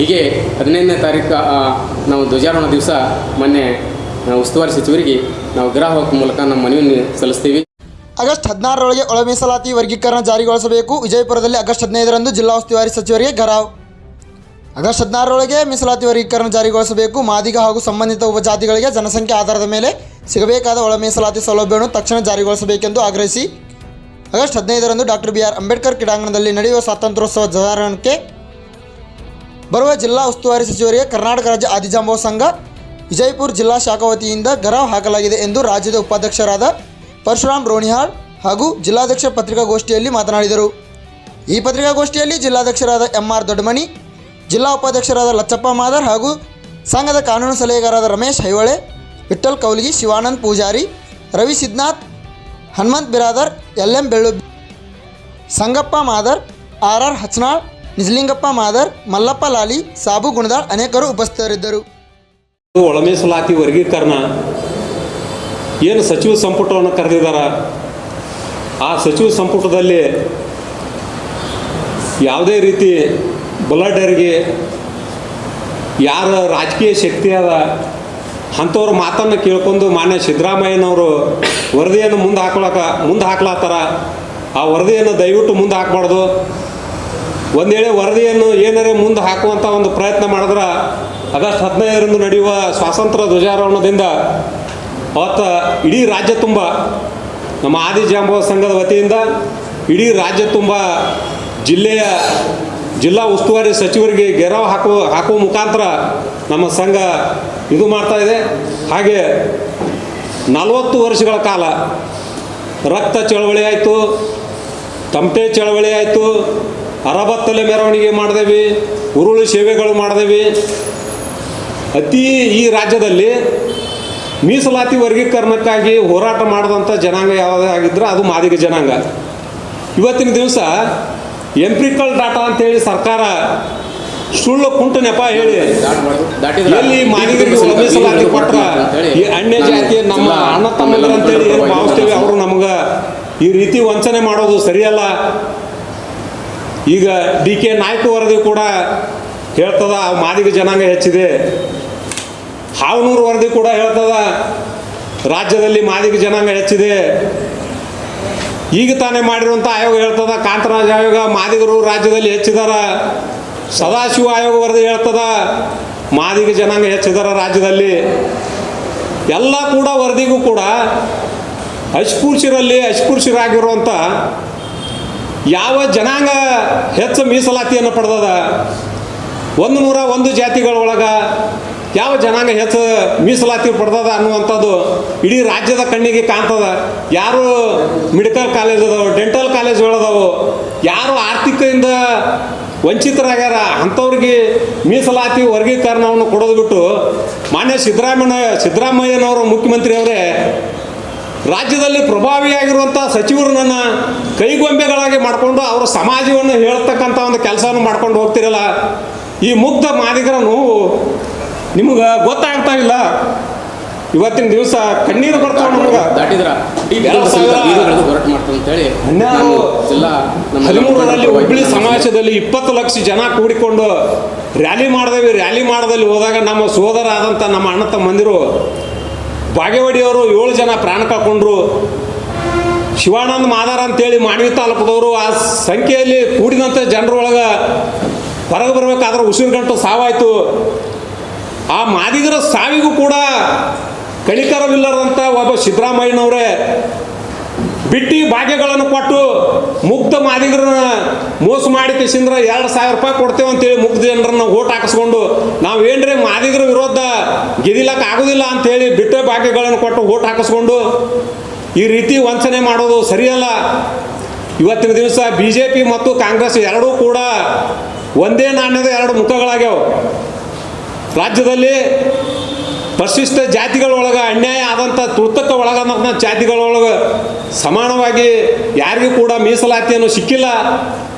ಹೀಗೆ 15ನೇ ತಾರೀಕು ನಾವು ಧ್ವಜಾರೋಹಣ ದಿವಸ ಮೊನ್ನೆ ಉಸ್ತುವಾರಿ ಸಚಿವರಿಗೆ ನಾವು ಗ್ರಾಹಕ ಮೂಲಕ ನಮ್ಮ ಮನವಿಯನ್ನು ಸಲ್ಲಿಸ್ತೀವಿ. ಆಗಸ್ಟ್ 16ರೊಳಗೆ ಒಳ ಮೀಸಲಾತಿ ವರ್ಗೀಕರಣ ಜಾರಿಗೊಳಿಸಬೇಕು. ವಿಜಯಪುರದಲ್ಲಿ ಆಗಸ್ಟ್ 15ರಂದು ಜಿಲ್ಲಾ ಉಸ್ತುವಾರಿ ಸಚಿವರಿಗೆ ಘರಾವ್. ಆಗಸ್ಟ್ 16ರೊಳಗೆ ಮೀಸಲಾತಿ ವರ್ಗೀಕರಣ ಜಾರಿಗೊಳಿಸಬೇಕು. ಮಾದಿಗ ಹಾಗೂ ಸಂಬಂಧಿತ ಉಪಜಾತಿಗಳಿಗೆ ಜನಸಂಖ್ಯೆ ಆಧಾರದ ಮೇಲೆ ಸಿಗಬೇಕಾದ ಒಳ ಮೀಸಲಾತಿ ಸೌಲಭ್ಯವನ್ನು ತಕ್ಷಣ ಜಾರಿಗೊಳಿಸಬೇಕೆಂದು ಆಗ್ರಹಿಸಿ ಆಗಸ್ಟ್ 15ರಂದು ಡಾಕ್ಟರ್ BR ಅಂಬೇಡ್ಕರ್ ಕ್ರೀಡಾಂಗಣದಲ್ಲಿ ನಡೆಯುವ ಸ್ವಾತಂತ್ರ್ಯೋತ್ಸವ ಧ್ವಜಾರೋಹಣಕ್ಕೆ ಬರುವ ಜಿಲ್ಲಾ ಉಸ್ತುವಾರಿ ಸಚಿವರಿಗೆ ಕರ್ನಾಟಕ ರಾಜ್ಯ ಆದಿಜಾಂಬವ ಸಂಘ ವಿಜಯಪುರ ಜಿಲ್ಲಾ ಶಾಖಾ ವತಿಯಿಂದ ಘರಾವ್ ಹಾಕಲಾಗಿದೆ ಎಂದು ರಾಜ್ಯದ ಉಪಾಧ್ಯಕ್ಷರಾದ ಪರಶುರಾಮ್ ರೋಣಿಹಾಳ್ ಹಾಗೂ ಜಿಲ್ಲಾಧ್ಯಕ್ಷ ಪತ್ರಿಕಾಗೋಷ್ಠಿಯಲ್ಲಿ ಮಾತನಾಡಿದರು. ಈ ಪತ್ರಿಕಾಗೋಷ್ಠಿಯಲ್ಲಿ ಜಿಲ್ಲಾಧ್ಯಕ್ಷರಾದ MR ದೊಡ್ಡಮನಿ, ಜಿಲ್ಲಾ ಉಪಾಧ್ಯಕ್ಷರಾದ ಲಚ್ಚಪ್ಪ ಮಾದರ್ ಹಾಗೂ ಸಂಘದ ಕಾನೂನು ಸಲಹೆಗಾರರಾದ ರಮೇಶ್ ಹೈವಳೆ, ವಿಠ್ಠಲ್ ಕೌಲ್ಗಿ, ಶಿವಾನಂದ್ ಪೂಜಾರಿ, ರವಿ ಸಿದ್ನಾಥ್, ಹನುಮಂತ್ ಬಿರಾದರ್, LM ಬೆಳ್ಳು, ಸಂಗಪ್ಪ ಮಾದರ್, RR ಹಚನಾಳ್, ನಿಜಲಿಂಗಪ್ಪ ಮಾದರ್, ಮಲ್ಲಪ್ಪ ಲಾಲಿ, ಸಾಬು ಗುಣದಾಳ್ ಅನೇಕರು ಉಪಸ್ಥಿತರಿದ್ದರು. ಒಳ ಮೀಸಲಾತಿ ವರ್ಗೀಕರಣ ಏನು ಸಚಿವ ಸಂಪುಟವನ್ನು ಕರೆದಿದ್ದಾರೆ, ಆ ಸಚಿವ ಸಂಪುಟದಲ್ಲಿ ಯಾವುದೇ ರೀತಿ ಬುಲಡರಿಗೆ ಯಾರ ರಾಜಕೀಯ ಶಕ್ತಿ ಅದ ಅಂಥವ್ರ ಮಾತನ್ನು ಕೇಳ್ಕೊಂಡು ಮಾನ್ಯ ಸಿದ್ದರಾಮಯ್ಯನವರು ವರದಿಯನ್ನು ಮುಂದೆ ಹಾಕ್ಲಾತ್ತಾರ. ಆ ವರದಿಯನ್ನು ದಯವಿಟ್ಟು ಮುಂದೆ ಹಾಕಬಾರ್ದು. ಒಂದು ವೇಳೆ ವರದಿಯನ್ನು ಏನಾರೇ ಮುಂದೆ ಹಾಕುವಂಥ ಒಂದು ಪ್ರಯತ್ನ ಮಾಡಿದ್ರೆ ಆಗಸ್ಟ್ 15ರಂದು ನಡೆಯುವ ಸ್ವಾತಂತ್ರ್ಯ ಧ್ವಜಾರೋಹಣದಿಂದ ಅವತ್ತು ಇಡೀ ರಾಜ್ಯ ತುಂಬ ನಮ್ಮ ಆದಿಜಾಂಬವ ಸಂಘದ ವತಿಯಿಂದ ಇಡೀ ರಾಜ್ಯ ತುಂಬ ಜಿಲ್ಲಾ ಉಸ್ತುವಾರಿ ಸಚಿವರಿಗೆ ಘೇರಾವ್ ಹಾಕುವ ಮುಖಾಂತರ ನಮ್ಮ ಸಂಘ ಇದು ಮಾಡ್ತಾಯಿದೆ. ಹಾಗೆ 40 ವರ್ಷಗಳ ಕಾಲ ರಕ್ತ ಚಳವಳಿ ಆಯಿತು, ತಮಟೆ ಚಳವಳಿ ಆಯಿತು, ಅರಬತ್ತಲೆ ಮೆರವಣಿಗೆ ಮಾಡಿದೇವಿ, ಉರುಳು ಸೇವೆಗಳು ಮಾಡಿದೇವಿ. ಈ ರಾಜ್ಯದಲ್ಲಿ ಮೀಸಲಾತಿ ವರ್ಗೀಕರಣಕ್ಕಾಗಿ ಹೋರಾಟ ಮಾಡಿದಂಥ ಜನಾಂಗ ಯಾವುದೇ ಆಗಿದ್ದರೆ ಅದು ಮಾದಿಗ ಜನಾಂಗ. ಇವತ್ತಿನ ದಿವಸ ಎಂಪ್ರಿಕಲ್ ಡಾಟಾ ಅಂತೇಳಿ ಸರ್ಕಾರ ಸುಳ್ಳು ಕುಂಟು ನೆಪ ಹೇಳಿ ಎಲ್ಲಿ ಮಾದಿಗರಿಗೆ ಮೀಸಲಾತಿ ಕೊಟ್ರ ಈ ಅನ್ಯ ಜಾತಿ ನಮ್ಮ ಅಣ್ಣ ತಮ್ಮಂದ್ರ ಅಂತೇಳಿ ಏನು ಭಾವಿಸ್ತೇವೆ ಅವರು ನಮ್ಗೆ ಈ ರೀತಿ ವಂಚನೆ ಮಾಡೋದು ಸರಿಯಲ್ಲ. ಈಗ DK ನಾಯ್ಕ ವರದಿ ಕೂಡ ಹೇಳ್ತದ ಮಾದಿಗ ಜನಾಂಗ ಹೆಚ್ಚಿದೆ. ಹಾವನೂರು ವರದಿ ಕೂಡ ಹೇಳ್ತದ ರಾಜ್ಯದಲ್ಲಿ ಮಾದಿಗ ಜನಾಂಗ ಹೆಚ್ಚಿದೆ. ಈಗ ತಾನೇ ಮಾಡಿರುವಂಥ ಆಯೋಗ ಹೇಳ್ತದ, ಕಾಂತರಾಜ್ ಆಯೋಗ, ಮಾದಿಗರು ರಾಜ್ಯದಲ್ಲಿ ಹೆಚ್ಚಿದಾರ. ಸದಾಶಿವ ಆಯೋಗ ವರದಿ ಹೇಳ್ತದ ಮಾದಿಗ ಜನಾಂಗ ಹೆಚ್ಚಿದಾರ ರಾಜ್ಯದಲ್ಲಿ. ಎಲ್ಲ ಕೂಡ ವರದಿಗೂ ಕೂಡ ಅಸ್ಪೃಶ್ಯರಾಗಿರುವಂಥ ಯಾವ ಜನಾಂಗ ಹೆಚ್ಚು ಮೀಸಲಾತಿಯನ್ನು ಪಡೆದದ, 101 ಜಾತಿಗಳೊಳಗೆ ಯಾವ ಜನಾಂಗ ಹೆಚ್ಚು ಮೀಸಲಾತಿ ಪಡೆದದ ಅನ್ನುವಂಥದ್ದು ಇಡೀ ರಾಜ್ಯದ ಕಣ್ಣಿಗೆ ಕಾಣ್ತದ. ಯಾರು ಮೆಡಿಕಲ್ ಕಾಲೇಜ್ ಅದಾವೆ, ಡೆಂಟಲ್ ಕಾಲೇಜ್ಗಳದಾವು, ಯಾರು ಆರ್ಥಿಕದಿಂದ ವಂಚಿತರಾಗ್ಯಾರ ಅಂಥವ್ರಿಗೆ ಮೀಸಲಾತಿ ವರ್ಗೀಕರಣವನ್ನು ಕೊಡೋದು ಬಿಟ್ಟು ಮಾನ್ಯ ಸಿದ್ದರಾಮಯ್ಯನವರು ಮುಖ್ಯಮಂತ್ರಿಯವರೇ ರಾಜ್ಯದಲ್ಲಿ ಪ್ರಭಾವಿಯಾಗಿರುವಂಥ ಸಚಿವರನ್ನ ಕೈಗೊಂಬೆಗಳಾಗಿ ಮಾಡಿಕೊಂಡು ಅವರ ಸಮಾಜವನ್ನು ಹೇಳ್ತಕ್ಕಂಥ ಒಂದು ಕೆಲಸವನ್ನು ಮಾಡ್ಕೊಂಡು ಹೋಗ್ತಿರಲ್ಲ. ಈ ಮುಗ್ಧ ಮಾದಿಗರ ನೋವು ನಿಮಗೆ ಗೊತ್ತಾಗ್ತಾ ಇಲ್ಲ. ಇವತ್ತಿನ ದಿವಸ ಕಣ್ಣೀರು ಬರ್ತಾವೆ ನಮಗೆ. 13ರಲ್ಲಿ ಹುಬ್ಬಳ್ಳಿ ಸಮಾವೇಶದಲ್ಲಿ 20 ಲಕ್ಷ ಜನ ಕೂಡಿಕೊಂಡು ರ್ಯಾಲಿ ಮಾಡಿದೇವಿ. ರ್ಯಾಲಿ ಮಾಡೋದಲ್ಲಿ ಹೋದಾಗ ನಮ್ಮ ಸೋದರ ಆದಂಥ ನಮ್ಮ ಅಣ್ಣ ತಮ್ಮಂದಿರು ಬಾಗೇವಾಡಿಯವರು 7 ಜನ ಪ್ರಾಣ ಕಳ್ಕೊಂಡ್ರು. ಶಿವಾನಂದ ಮಾದಾರ ಅಂತೇಳಿ ಮಾನ್ವಿ ತಾಲೂಕದವರು ಆ ಸಂಖ್ಯೆಯಲ್ಲಿ ಕೂಡಿದಂಥ ಜನರೊಳಗೆ ಹೊರಗೆ ಬರಬೇಕಾದ್ರೆ ಉಸಿರುಗಂಟು ಸಾವಾಯಿತು. ಆ ಮಾದಿಗರ ಸಾವಿಗೂ ಕೂಡ ಕಣಿಕರವಿಲ್ಲದಂಥ ಒಬ್ಬ ಸಿದ್ದರಾಮಯ್ಯನವರೇ ಬಿಟ್ಟಿ ಭಾಗ್ಯಗಳನ್ನು ಕೊಟ್ಟು ಮುಗ್ಧ ಮಾದಿಗರನ್ನ ಮೋಸ ಮಾಡಿ ಕೇಸಿಂದ್ರ 2,000 ರೂಪಾಯಿ ಕೊಡ್ತೇವೆ ಅಂತೇಳಿ ಮುಗ್ಧ ಜನರನ್ನ ಓಟ್ ಹಾಕಿಸ್ಕೊಂಡು ನಾವೇನ್ರಿ ಮಾದಿಗರ ವಿರೋಧ ಗೆದಿಲಕ್ಕೆ ಆಗೋದಿಲ್ಲ ಅಂಥೇಳಿ ಬಿಟ್ಟ ಭಾಗ್ಯಗಳನ್ನು ಕೊಟ್ಟು ಓಟ್ ಹಾಕಿಸ್ಕೊಂಡು ಈ ರೀತಿ ವಂಚನೆ ಮಾಡೋದು ಸರಿಯಲ್ಲ. ಇವತ್ತಿನ ದಿವಸ BJP ಮತ್ತು ಕಾಂಗ್ರೆಸ್ ಎರಡೂ ಕೂಡ ಒಂದೇ ನಾಣ್ಯದ 2 ಮುಖಗಳಾಗ್ಯಾವ. ರಾಜ್ಯದಲ್ಲಿ ಪರಿಶಿಷ್ಟ ಜಾತಿಗಳೊಳಗೆ ಅನ್ಯಾಯ ಆದಂಥ ತುರ್ತಕ್ಕೆ ಒಳಗಾದಂಥ ಜಾತಿಗಳೊಳಗೆ ಸಮಾನವಾಗಿ ಯಾರಿಗೂ ಕೂಡ ಮೀಸಲಾತಿಯನ್ನು ಸಿಕ್ಕಿಲ್ಲ.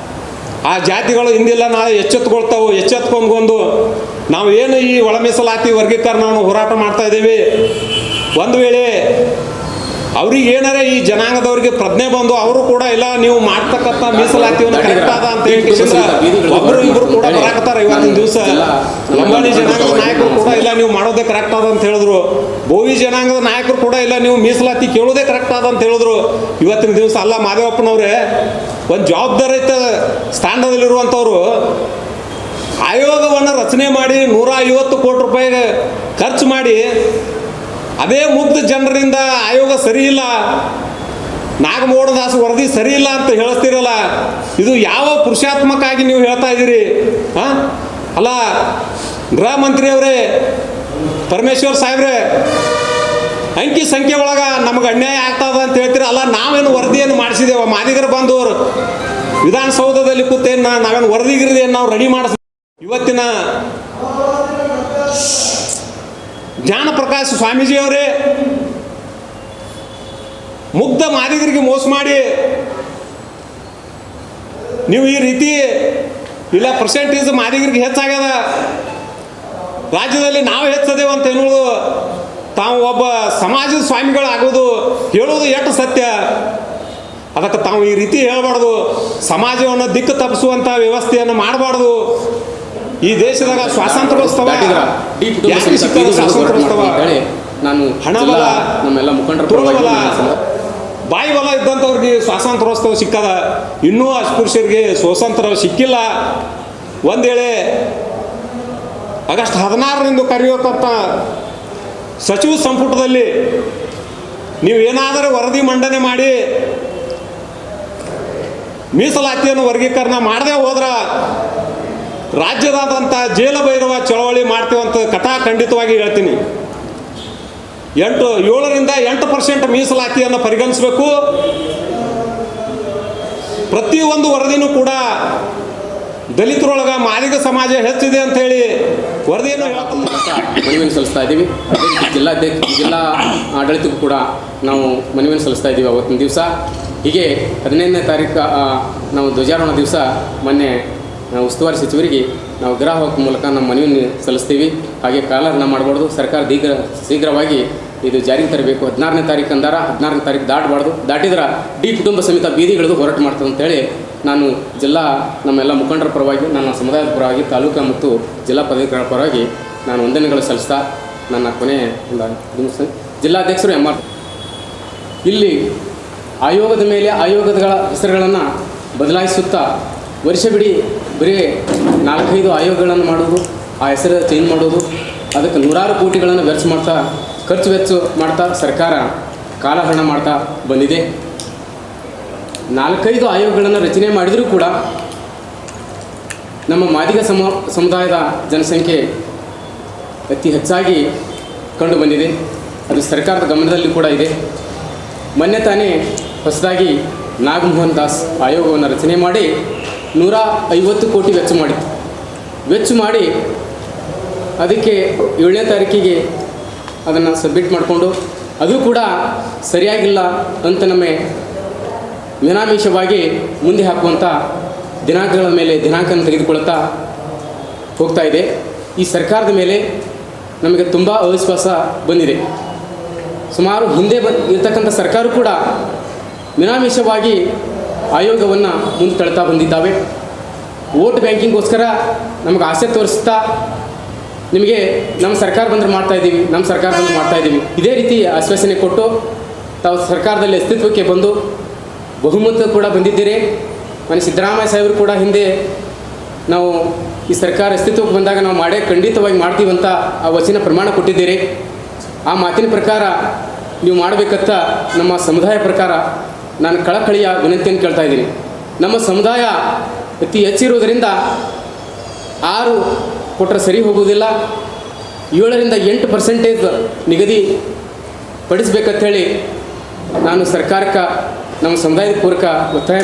ಆ ಜಾತಿಗಳು ಹಿಂದಿಲ್ಲ ನಾಳೆ ಎಚ್ಚೆತ್ಕೊಂಡು ನಾವು ಏನು ಈ ಒಳ ಮೀಸಲಾತಿ ವರ್ಗೀಕರಣವನ್ನು ಹೋರಾಟ ಮಾಡ್ತಾ ಇದ್ದೀವಿ. ಒಂದು ವೇಳೆ ಅವ್ರಿಗೆ ಏನಾರ ಈ ಜನಾಂಗದವ್ರಿಗೆ ಪ್ರಜ್ಞೆ ಬಂದು ಅವರು ಕೂಡ ಇಲ್ಲ ನೀವು ಮಾಡ್ತಕ್ಕಂಥ ಮೀಸಲಾತಿಯನ್ನು ಕರೆಕ್ಟ್ ಅದ ಅಂತ ಹೇಳಿ ಒಬ್ಬರು ಇಬ್ಬರು ಕೂಡ ಬರಾಕತ್ತಾರ ಇವತ್ತಿನ ದಿವಸ. ಲಂಬಾಣಿ ಜನಾಂಗದ ನಾಯಕರು ಕೂಡ ಇಲ್ಲ ನೀವು ಮಾಡೋದೇ ಕರೆಕ್ಟ್ ಅದ ಅಂತ ಹೇಳಿದ್ರು. ಬೋವಿ ಜನಾಂಗದ ನಾಯಕರು ಕೂಡ ಇಲ್ಲ ನೀವು ಮೀಸಲಾತಿ ಕೇಳೋದೇ ಕರೆಕ್ಟ್ ಅದ ಅಂತ ಹೇಳಿದ್ರು. ಇವತ್ತಿನ ದಿವಸ ಅಲ್ಲ ಮಾದೇವಪ್ಪನವ್ರೆ, ಒಂದು ಜವಾಬ್ದಾರಿಯುತ ಸ್ಥಾನದಲ್ಲಿರುವಂಥವ್ರು ಆಯೋಗವನ್ನು ರಚನೆ ಮಾಡಿ 150 ಕೋಟಿ ರೂಪಾಯಿಗೆ ಖರ್ಚು ಮಾಡಿ ಅದೇ ಮುಗ್ಧ ಜನರಿಂದ ಆಯೋಗ ಸರಿ ಇಲ್ಲ, ನಾಗಮೋಹನದಾಸ್ ವರದಿ ಸರಿ ಇಲ್ಲ ಅಂತ ಹೇಳ್ತೀರಲ್ಲ, ಇದು ಯಾವ ಪುರುಷಾತ್ಮಕ ಆಗಿ ನೀವು ಹೇಳ್ತಾ ಇದ್ದೀರಿ? ಅಲ್ಲ ಗೃಹ ಮಂತ್ರಿಯವರೇ, ಪರಮೇಶ್ವರ್ ಸಾಹೇಬ್ರೆ, ಅಂಕಿ ಸಂಖ್ಯೆ ಒಳಗೆ ನಮಗೆ ಅನ್ಯಾಯ ಆಗ್ತದ ಅಂತ ಹೇಳ್ತೀರ. ಅಲ್ಲ ನಾವೇನು ವರದಿಯನ್ನು ಮಾಡಿಸಿದೇವ? ಮಾದಿಗರು ಬಂದವರು ವಿಧಾನಸೌಧದಲ್ಲಿ ಕೂತೇನು ನಾವೇನು ವರದಿಗಿರಿದೇನು ನಾವು ರೆಡಿ ಮಾಡಿಸ್. ಇವತ್ತಿನ ಜ್ಞಾನಪ್ರಕಾಶ್ ಸ್ವಾಮೀಜಿಯವರೇ ಮುಗ್ಧ ಮಾದಿಗರಿಗೆ ಮೋಸ ಮಾಡಿ ನೀವು ಈ ರೀತಿ ಇಲ್ಲ ಪರ್ಸೆಂಟೇಜ್ ಮಾದಿಗರಿಗೆ ಹೆಚ್ಚಾಗ್ಯದ, ರಾಜ್ಯದಲ್ಲಿ ನಾವು ಹೆಚ್ಚದೇವ ಅಂತ ಹೇಳೋದು, ತಾವು ಒಬ್ಬ ಸಮಾಜದ ಸ್ವಾಮಿಗಳಾಗೋದು ಹೇಳೋದು ಎಷ್ಟು ಸತ್ಯ. ಅದಕ್ಕೆ ತಾವು ಈ ರೀತಿ ಹೇಳಬಾರ್ದು. ಸಮಾಜವನ್ನು ದಿಕ್ಕು ತಪ್ಪಿಸುವಂಥ ವ್ಯವಸ್ಥೆಯನ್ನು ಮಾಡಬಾರ್ದು. ಈ ದೇಶದಾಗ ಸ್ವಾತಂತ್ರ್ಯೋತ್ಸವ ನಾನು ಹಣಬಲ ನಮ್ಮೆಲ್ಲ ಮುಖಂಡರು ತುಳುಬಲ ಬಾಯಿ ಬಲ ಇದ್ದಂಥವ್ರಿಗೆ ಸ್ವಾತಂತ್ರ್ಯೋತ್ಸವ ಸಿಕ್ಕದ, ಇನ್ನೂ ಅಸ್ಪೃಶ್ಯರಿಗೆ ಸ್ವಾತಂತ್ರ್ಯ ಸಿಕ್ಕಿಲ್ಲ. ಒಂದು ವೇಳೆ ಆಗಸ್ಟ್ 16ರಂದು ಕರೆಯೋಕ್ಕಂಥ ಸಚಿವ ಸಂಪುಟದಲ್ಲಿ ನೀವು ಏನಾದರೂ ವರದಿ ಮಂಡನೆ ಮಾಡಿ ಮೀಸಲಾತಿಯನ್ನು ವರ್ಗೀಕರಣ ಮಾಡದೆ ಹೋದ್ರೆ ರಾಜ್ಯದಾದಂಥ ಜೇಲ ಭೈರವ ಚಳವಳಿ ಮಾಡ್ತೀವಂತ ಖಂಡಿತವಾಗಿ ಹೇಳ್ತೀನಿ. 7ರಿಂದ 8% ಮೀಸಲಾತಿಯನ್ನು ಪರಿಗಣಿಸಬೇಕು. ಪ್ರತಿಯೊಂದು ವರದಿನೂ ಕೂಡ ದಲಿತರೊಳಗೆ ಮಾದಿಗ ಸಮಾಜ ಹೆಚ್ಚಿದೆ ಅಂತ ಹೇಳಿ ವರದಿಯನ್ನು ಮನವಿಯನ್ನು ಸಲ್ಲಿಸ್ತಾ ಇದ್ದೀವಿ. ಜಿಲ್ಲಾ ಆಡಳಿತಕ್ಕೂ ಕೂಡ ನಾವು ಮನವಿಯನ್ನು ಸಲ್ಲಿಸ್ತಾ ಇದ್ದೀವಿ. ಅವತ್ತಿನ ದಿವಸ ಹೀಗೆ 15ನೇ ತಾರೀಕು ನಾವು ಧ್ವಜಾರೋಹಣ ದಿವಸ ಮೊನ್ನೆ ಉಸ್ತುವಾರಿ ಸಚಿವರಿಗೆ ನಾವು ಗೃಹ ಹೋಗೋ ಮೂಲಕ ನಮ್ಮ ಮನವಿಯನ್ನು ಸಲ್ಲಿಸ್ತೀವಿ. ಹಾಗೆ ಕಾಲಹರಣ ಮಾಡಬಾರ್ದು. ಸರ್ಕಾರ ಶೀಘ್ರವಾಗಿ ಇದು ಜಾರಿಗೆ ತರಬೇಕು. 16ನೇ ತಾರೀಕು ಅಂದಾರ 16ನೇ ತಾರೀಕು ದಾಟಬಾರ್ದು. ದಾಟಿದ್ರೆ ಕುಟುಂಬ ಸಮೇತ ಬೀದಿಗಿಳಿದು ಹೋರಾಟ ಮಾಡ್ತದೆ ಅಂತೇಳಿ ನಾನು ನಮ್ಮೆಲ್ಲ ಮುಖಂಡರ ಪರವಾಗಿ, ನನ್ನ ಸಮುದಾಯದ ಪರವಾಗಿ, ತಾಲೂಕು ಮತ್ತು ಜಿಲ್ಲಾ ಪದಾಧಿಕಾರಿಗಳ ಪರವಾಗಿ ನಾನು ವಂದನೆಗಳು ಸಲ್ಲಿಸ್ತಾ ನನ್ನ ಕೊನೆಯ ಜಿಲ್ಲಾಧ್ಯಕ್ಷರು MR ಇಲ್ಲಿ ಆಯೋಗದ ಮೇಲೆ ಆಯೋಗಗಳ ಹೆಸರುಗಳನ್ನು ಬದಲಾಯಿಸುತ್ತಾ ವರ್ಷವಿಡೀ ಬರೀ 4-5 ಆಯೋಗಗಳನ್ನು ಮಾಡೋದು, ಆ ಹೆಸರು ಚೇಂಜ್ ಮಾಡೋದು, ಅದಕ್ಕೆ ನೂರಾರು ಕೋಟಿಗಳನ್ನು ಖರ್ಚು ವೆಚ್ಚ ಮಾಡ್ತಾ ಸರ್ಕಾರ ಕಾಲಹರಣ ಮಾಡ್ತಾ ಬಂದಿದೆ. 4-5 ಆಯೋಗಗಳನ್ನು ರಚನೆ ಮಾಡಿದರೂ ಕೂಡ ನಮ್ಮ ಮಾದಿಗ ಸಮುದಾಯದ ಜನಸಂಖ್ಯೆ ಅತಿ ಹೆಚ್ಚಾಗಿ ಕಂಡು ಬಂದಿದೆ. ಅದು ಸರ್ಕಾರದ ಗಮನದಲ್ಲಿ ಕೂಡ ಇದೆ. ಮೊನ್ನೆ ತಾನೇ ಹೊಸದಾಗಿ ನಾಗಮೋಹನ್ ದಾಸ್ ಆಯೋಗವನ್ನು ರಚನೆ ಮಾಡಿ 150 ಕೋಟಿ ವೆಚ್ಚ ಮಾಡಿ ಅದಕ್ಕೆ 7ನೇ ತಾರೀಕಿಗೆ ಅದನ್ನು ಸಬ್ಮಿಟ್ ಮಾಡಿಕೊಂಡು ಅದು ಕೂಡ ಸರಿಯಾಗಿಲ್ಲ ಅಂತ ನಮಗೆ ಮಿನಾಮೀಷವಾಗಿ ಮುಂದೆ ಹಾಕುವಂಥ ದಿನಾಂಕಗಳ ಮೇಲೆ ದಿನಾಂಕವನ್ನು ತೆಗೆದುಕೊಳ್ಳುತ್ತಾ ಹೋಗ್ತಾ ಇದೆ. ಈ ಸರ್ಕಾರದ ಮೇಲೆ ನಮಗೆ ತುಂಬ ಅವಿಶ್ವಾಸ ಬಂದಿದೆ. ಸುಮಾರು ಹಿಂದೆ ಇರತಕ್ಕಂಥ ಸರ್ಕಾರ ಕೂಡ ಮಿನಾಮೀಷವಾಗಿ ಆಯೋಗವನ್ನು ಮುಂದೆ ತಳ್ತಾ ಬಂದಿದ್ದಾವೆ. ವೋಟ್ ಬ್ಯಾಂಕಿಂಗ್ಗೋಸ್ಕರ ನಮಗೆ ಆಸೆ ತೋರಿಸ್ತಾ ನಿಮಗೆ ನಮ್ಮ ಸರ್ಕಾರ ಬಂದರೆ ಮಾಡ್ತಾಯಿದ್ದೀವಿ, ನಮ್ಮ ಸರ್ಕಾರ ಬಂದರೆ ಮಾಡ್ತಾಯಿದ್ದೀವಿ, ಇದೇ ರೀತಿ ಆಶ್ವಾಸನೆ ಕೊಟ್ಟು ತಾವು ಸರ್ಕಾರದಲ್ಲಿ ಅಸ್ತಿತ್ವಕ್ಕೆ ಬಂದು ಬಹುಮತ ಕೂಡ ಬಂದಿದ್ದೀರಿ. ಮನೆ ಸಿದ್ದರಾಮಯ್ಯ ಸಾಹೇಬರು ಕೂಡ ಹಿಂದೆ ನಾವು ಈ ಸರ್ಕಾರ ಅಸ್ತಿತ್ವಕ್ಕೆ ಬಂದಾಗ ನಾವು ಖಂಡಿತವಾಗಿ ಮಾಡ್ತೀವಂತ ಆ ವಚನ ಪ್ರಮಾಣ ಕೊಟ್ಟಿದ್ದೀರಿ. ಆ ಮಾತಿನ ಪ್ರಕಾರ ನೀವು ಮಾಡಬೇಕಂತ ನಮ್ಮ ಸಮುದಾಯ ಪ್ರಕಾರ ನಾನು ಕಳಕಳಿಯ ವಿನಂತಿಯನ್ನು ಕೇಳ್ತಾ ಇದ್ದೀನಿ. ನಮ್ಮ ಸಮುದಾಯ ಅತಿ ಹೆಚ್ಚಿರುವುದರಿಂದ 6 ಕೊಟ್ಟರೆ ಸರಿ ಹೋಗುವುದಿಲ್ಲ, 7ರಿಂದ 8% ನಿಗದಿ ಪಡಿಸಬೇಕಂತ ಹೇಳಿ ನಾನು ಸರ್ಕಾರಕ್ಕೆ ನಮ್ಮ ಸಮುದಾಯದ ಪೂರಕ ಒತ್ತಾಯ